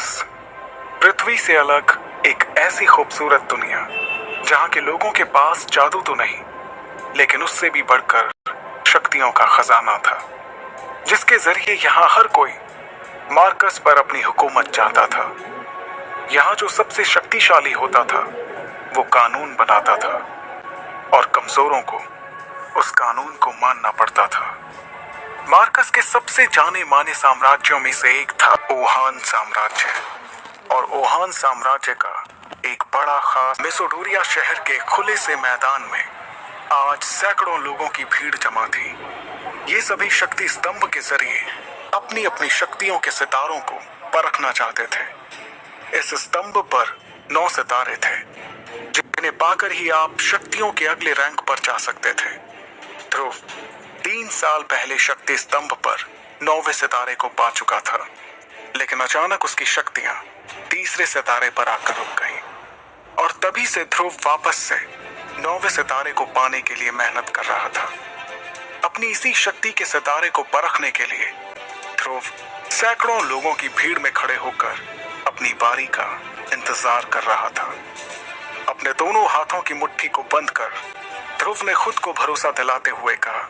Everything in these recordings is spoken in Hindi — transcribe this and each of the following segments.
मार्कस। पृथ्वी से अलग एक ऐसी खूबसूरत दुनिया जहां के लोगों के पास जादू तो नहीं, लेकिन उससे भी बढ़कर शक्तियों का खजाना था, जिसके जरिए यहां हर कोई मार्कस पर अपनी हुकूमत चाहता था। यहां जो सबसे शक्तिशाली होता था वो कानून बनाता था और कमजोरों को उस कानून को मानना पड़ता था। मार्कस के सबसे जाने माने साम्राज्यों में से एक था ओहान साम्राज्य, और ओहान साम्राज्य का एक बड़ा खास मेसोडोरिया शहर के खुले से मैदान में आज सैकड़ों लोगों की भीड़ जमा थी। ये सभी शक्ति स्तंभ के जरिए अपनी अपनी शक्तियों के सितारों को परखना चाहते थे। इस स्तंभ पर 9 सितारे थे, जिन्हें पाकर ही आप शक्तियों के अगले रैंक पर जा सकते थे। ध्रुव 3 साल पहले शक्ति स्तंभ पर 9वें सितारे को पा चुका था, लेकिन अचानक उसकी शक्तियां तीसरे सितारे पर आकर रुक गईं, और तभी से ध्रुव वापस से 9वें सितारे को पाने के लिए मेहनत कर रहा था। अपनी इसी शक्ति के सितारे को परखने के लिए ध्रुव सैकड़ों लोगों की भीड़ में खड़े होकर अपनी बारी का इंतजार कर रहा था। अपने दोनों हाथों की मुट्ठी को बंद कर ध्रुव ने खुद को भरोसा दिलाते हुए कहा,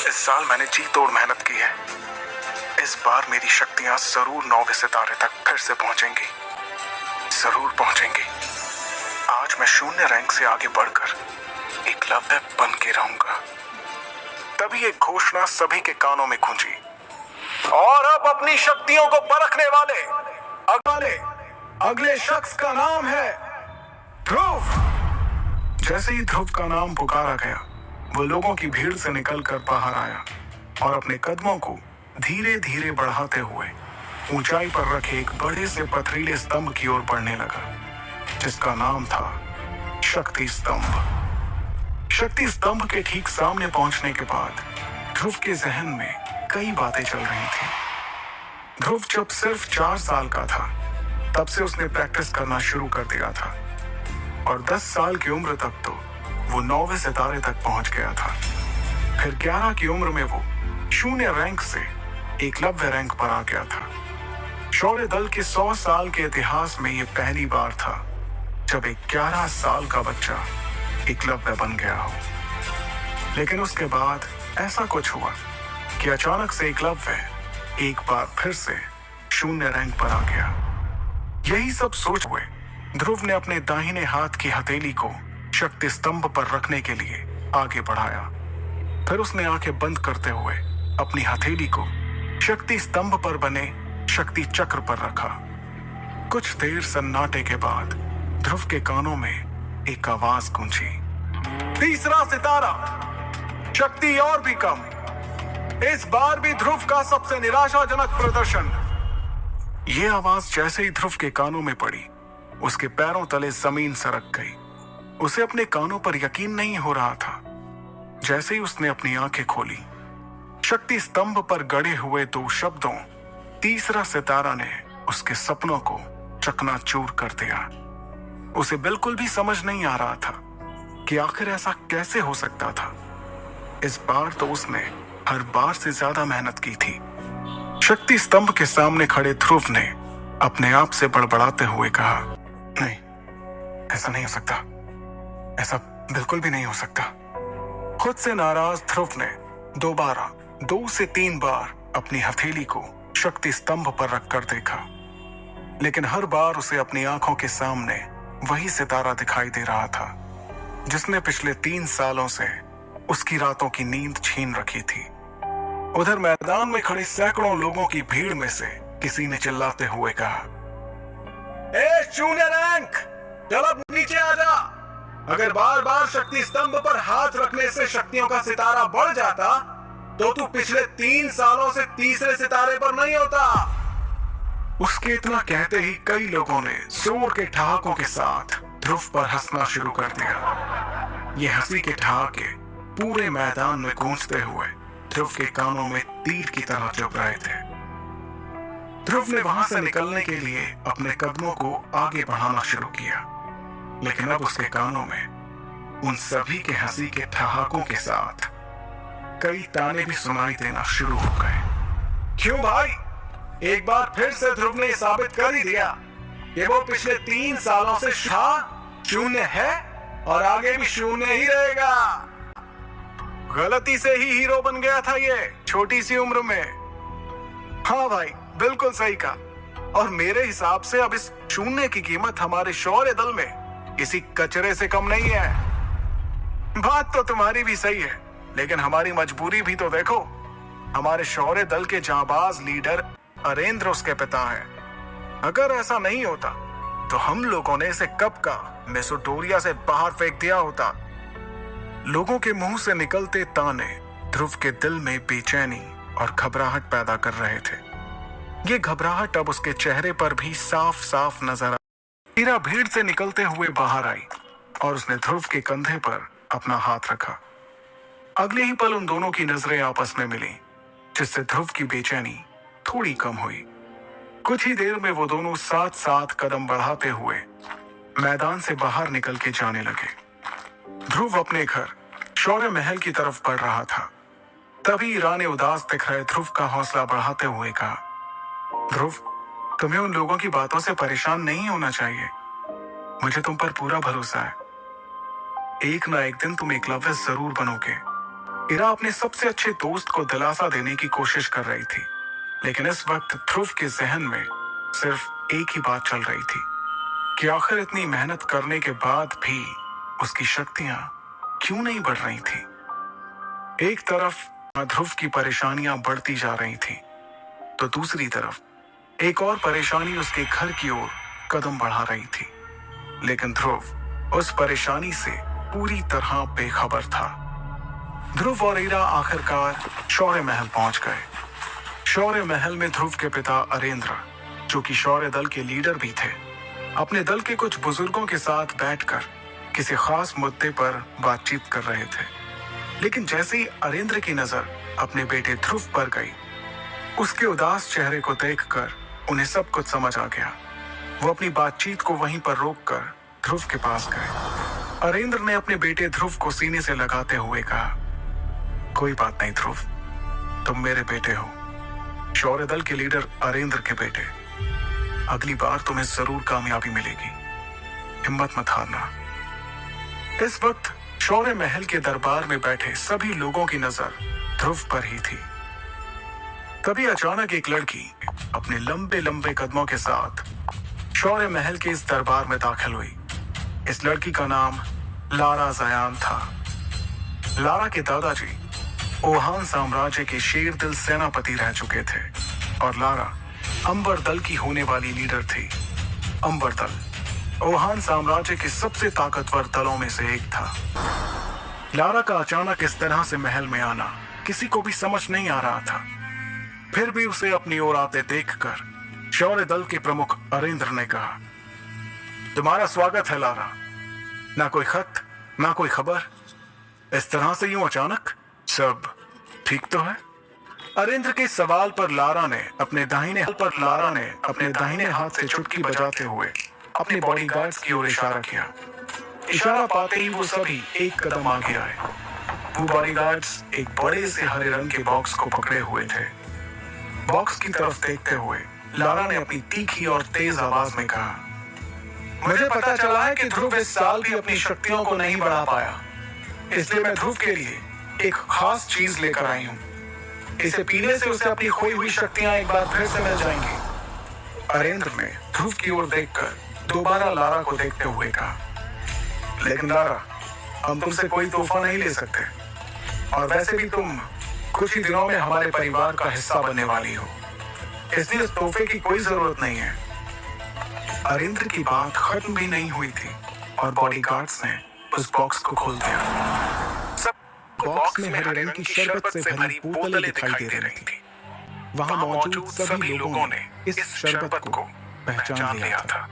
इस साल मैंने जी तोड़ मेहनत की है। इस बार मेरी शक्तियां जरूर 9वें सितारे तक फिर से पहुंचेंगी, जरूर पहुंचेंगी। आज मैं 0 रैंक से आगे बढ़कर एकलव्य बन के रहूंगा। तभी एक घोषणा सभी के कानों में गूंजी, और अब अपनी शक्तियों को परखने वाले अगले शख्स का नाम है ध्रुव। जैसे ही ध्रुव का नाम पुकारा गया, वो लोगों की भीड़ से निकलकर बाहर आया और अपने कदमों को धीरे धीरे बढ़ाते हुए ऊंचाई पर रखे एक बड़े से पथरीले स्तंभ की ओर बढ़ने लगा, जिसका नाम था शक्ति स्तंभ। शक्ति स्तंभ के ठीक सामने पहुंचने के बाद ध्रुव के जहन में कई बातें चल रही थी। ध्रुव जब सिर्फ 4 साल का था, तब से उसने प्रैक्टिस करना शुरू कर दिया था, और 10 साल की उम्र तक तो वो 9वें सितारे तक पहुंच गया था। फिर 11 की उम्र में वो 0 रैंक से एकलव्य रैंक पर आ गया था। शौर्य दल के 100 साल के इतिहास में ये पहली बार था जब एक 11 साल का बच्चा एकलव्य बन गया हो। लेकिन उसके बाद ऐसा कुछ हुआ कि अचानक से एकलव्य एक बार फिर से 0 रैंक पर आ गया। यही सब सोच हुए ध्रुव ने अपने दाहिने हाथ की हथेली को शक्ति स्तंभ पर रखने के लिए आगे बढ़ाया। फिर उसने आंखें बंद करते हुए अपनी हथेली को शक्ति स्तंभ पर बने शक्ति चक्र पर रखा। कुछ देर सन्नाटे के बाद ध्रुव के कानों में एक आवाज गूंजी, तीसरा सितारा, शक्ति और भी कम। इस बार भी ध्रुव का सबसे निराशाजनक प्रदर्शन। यह आवाज जैसे ही ध्रुव के कानों में पड़ी, उसके पैरों तले जमीन सरक गई। उसे अपने कानों पर यकीन नहीं हो रहा था। जैसे ही उसने अपनी आंखें खोली, शक्ति स्तंभ पर गड़े हुए 2 शब्दों तीसरा सितारा ने उसके सपनों को चकनाचूर कर दिया। उसे बिल्कुल भी समझ नहीं आ रहा था कि आखिर ऐसा कैसे हो सकता था। इस बार तो उसने हर बार से ज्यादा मेहनत की थी। शक्ति स्तंभ के सामने खड़े ध्रुव ने अपने आप से बड़बड़ाते हुए कहा, नहीं, ऐसा नहीं हो सकता, ऐसा बिल्कुल भी नहीं हो सकता। खुद से नाराज ध्रुव ने दोबारा 2 से 3 बार अपनी हथेली को शक्ति स्तंभ पर रखकर देखा, लेकिन हर बार उसे अपनी आंखों के सामने वही सितारा दिखाई दे रहा था, जिसने पिछले 3 सालों से उसकी रातों की नींद छीन रखी थी। उधर मैदान में खड़े सैकड़ों लोगों की भीड़ में से किसी ने चिल्लाते हुए कहा, ए 0 रैंक, चल अब नीचे आ जा। अगर बार बार शक्ति स्तंभ पर हाथ रखने से शक्तियों का सितारा बढ़ जाता, तो तू पिछले 3 सालों से तीसरे सितारे पर नहीं होता। उसके इतना कहते ही कई लोगों ने जोर के ठहाकों के साथ ध्रुव पर हंसना शुरू कर दिया। ये हंसी के ठहाके पूरे मैदान में गूंजते हुए ध्रुव के कानों में तीर की तरह चुभ रहे थे। ध्रुव ने वहां से निकलने के लिए अपने कदमों को आगे बढ़ाना शुरू किया, लेकिन अब उसके कानों में उन सभी के हंसी के ठहाकों के साथ कई ताने भी सुनाई देना शुरू हो गए। क्यों भाई, एक बार फिर से ध्रुव ने साबित कर ही दिया कि वो पिछले 3 सालों से शून्य है और आगे भी शून्य ही रहेगा। गलती से ही हीरो बन गया था ये छोटी सी उम्र में। हाँ भाई, बिल्कुल सही कहा। और मेरे हिसाब से अब इस शून्य की कीमत हमारे शौर्य दल में किसी कचरे से कम नहीं है। बात तो तुम्हारी भी सही है, लेकिन हमारी मजबूरी भी तो देखो। हमारे शौर्य दल के जांबाज लीडर अरेंद्र उसके पिता हैं। अगर ऐसा नहीं होता तो हम लोगों ने इसे कब का मेसोडोरिया से बाहर फेंक दिया होता। लोगों के मुंह से निकलते ताने ध्रुव के दिल में बेचैनी और घबराहट पैदा कर रहे थे। ये घबराहट अब उसके चेहरे पर भी साफ साफ नजर आई। हीरा भीड़ से निकलते हुए बाहर आई और उसने ध्रुव के कंधे पर अपना हाथ रखा। अगले ही पल उन दोनों की नजरें आपस में मिली, जिससे ध्रुव की बेचैनी थोड़ी कम हुई। कुछ ही देर में वो दोनों साथ साथ कदम बढ़ाते हुए मैदान से बाहर निकल के जाने लगे। ध्रुव अपने घर शौर्य महल की तरफ बढ़ रहा था। तभी ईरा ने उदास दिख रहे ध्रुव का हौसला बढ़ाते हुए कहा, ध्रुव, तुम्हें उन लोगों की बातों से परेशान नहीं होना चाहिए। मुझे तुम पर पूरा भरोसा है। एक ना एक दिन तुम एकलव्य जरूर बनोगे। ईरा अपने सबसे अच्छे दोस्त को दिलासा देने की कोशिश कर रही थी, लेकिन इस वक्त ध्रुव के जहन में सिर्फ एक ही बात चल रही थी कि आखिर इतनी मेहनत करने के बाद भी उसकी शक्तियां क्यों नहीं बढ़ रही थी। एक तरफ ध्रुव की परेशानियां बढ़ती जा रही थी, तो दूसरी तरफ एक और परेशानी उसके घर की ओर कदम बढ़ा रही थी। लेकिन ध्रुव उस परेशानी से पूरी तरह बेखबर था। ध्रुव और ईरा आखिरकार शौर्य महल पहुंच गए। शौर्य महल में ध्रुव के पिता अरेंद्र, जो कि शौर्य दल के लीडर भी थे, अपने दल के कुछ बुजुर्गों के साथ बैठकर किसी खास मुद्दे पर बातचीत कर रहे थे। लेकिन जैसे ही अरेंद्र की नजर अपने बेटे ध्रुव पर गई, उसके उदास चेहरे को देखकर उन्हें सब कुछ समझ आ गया। वो अपनी बातचीत को वहीं पर रोककर ध्रुव के पास गए। अरेंद्र ने अपने बेटे ध्रुव को सीने से लगाते हुए कहा, कोई बात नहीं ध्रुव, तुम मेरे बेटे हो, शौर्य दल के लीडर अरेंद्र के बेटे। अगली बार तुम्हें जरूर कामयाबी मिलेगी, हिम्मत मत हारना। इस वक्त शौर्य महल के दरबार में बैठे सभी लोगों की नजर ध्रुव पर ही थी। तभी अचानक एक लड़की अपने लंबे लंबे कदमों के साथ शौर्य महल के इस दरबार में दाखिल हुई। इस लड़की का नाम लारा जयान था। लारा के दादाजी ओहान साम्राज्य के शेर दिल सेनापति रह चुके थे और लारा अंबर दल की होने वाली लीडर थी। अंबर दल ओहान साम्राज्य के सबसे ताकतवर दलों में से एक था। लारा का अचानक इस तरह से महल में आना किसी को भी समझ नहीं आ रहा था। फिर भी उसे अपनी ओर आते देखकर शौर्य दल के प्रमुख अरेंद्र ने कहा, तुम्हारा स्वागत है लारा। ना कोई खत, ना कोई खबर, इस तरह से यूं अचानक। सब ठीक तो है? अरेंद्र के सवाल पर लारा ने अपने दाहिने हाथ से चुटकी बजाते हुए अपने बॉडीगार्ड्स की ओर इशारा किया। इशारा पाते ही वो सभी एक कदम आगे आए। वो बॉडीगार्ड्स एक बड़े से हरे रंग के बॉक्स को पकड़े हुए थे। बॉक्स की तरफ देखते हुए लारा ने अपनी तीखी और तेज आवाज में कहा, मुझे पता चला है कि ध्रुव इस साल भी अपनी शक्तियों को नहीं बढ़ा पाया, इसलिए मैं ध्रुव के लिए एक खास चीज लेकर आई हूँ। इसे पीने से उसे अपनी खोई हुई शक्तियां एक बार फिर से मिल जाएंगी। अरेंद्र ने ध्रुव की ओर देखकर दोबारा लारा को देखते हुए कहा, लेकिन लारा, हम तुमसे कोई तोहफा नहीं ले सकते, और वैसे भी तुम कुछ ही दिनों में हमारे परिवार का हिस्सा बनने वाली हो, इसलिए इस तोहफे की कोई जरूरत नहीं है। अरेंद्र की बात खत्म भी नहीं हुई थी और बॉडीगार्ड्स ने उस बॉक्स को खोल दिया। सब बॉक्स में हरे रंग की शरबत से भरी बोतलें दिखाई दे रही थी। वहां मौजूद सभी लोगों ने इस शरबत को पहचान लिया था।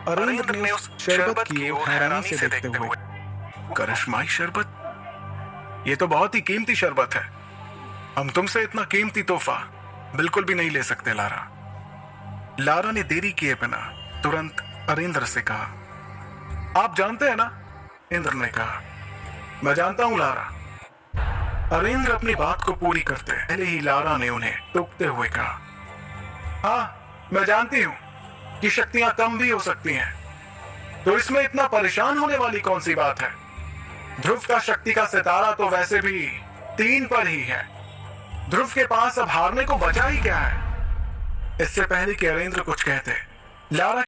अरेंद्र ने उस शरबत की ओर हैरानी से देखते हुए, करिश्माई शरबत? ये तो बहुत ही कीमती शरबत है। हम तुमसे इतना कीमती तोहफा बिल्कुल भी नहीं ले सकते लारा। लारा ने देरी किए बिना तुरंत अरेंद्र से कहा, आप जानते हैं ना? इंद्र ने कहा, मैं जानता हूं लारा। अरेंद्र अपनी बात को पूरी करते पहले ही लारा ने उन्हें टोकते हुए कहा, हाँ, मैं जानती हूं कि शक्तियां कम भी हो सकती हैं, तो इसमें इतना परेशान होने वाली कौन सी बात है। ध्रुव का शक्ति का सितारा तो वैसे भी 3 पर ही है। ध्रुव के पास अब हारने को बचा ही क्या है। इससे पहले कि अरेंद्र कुछ कहते, लारा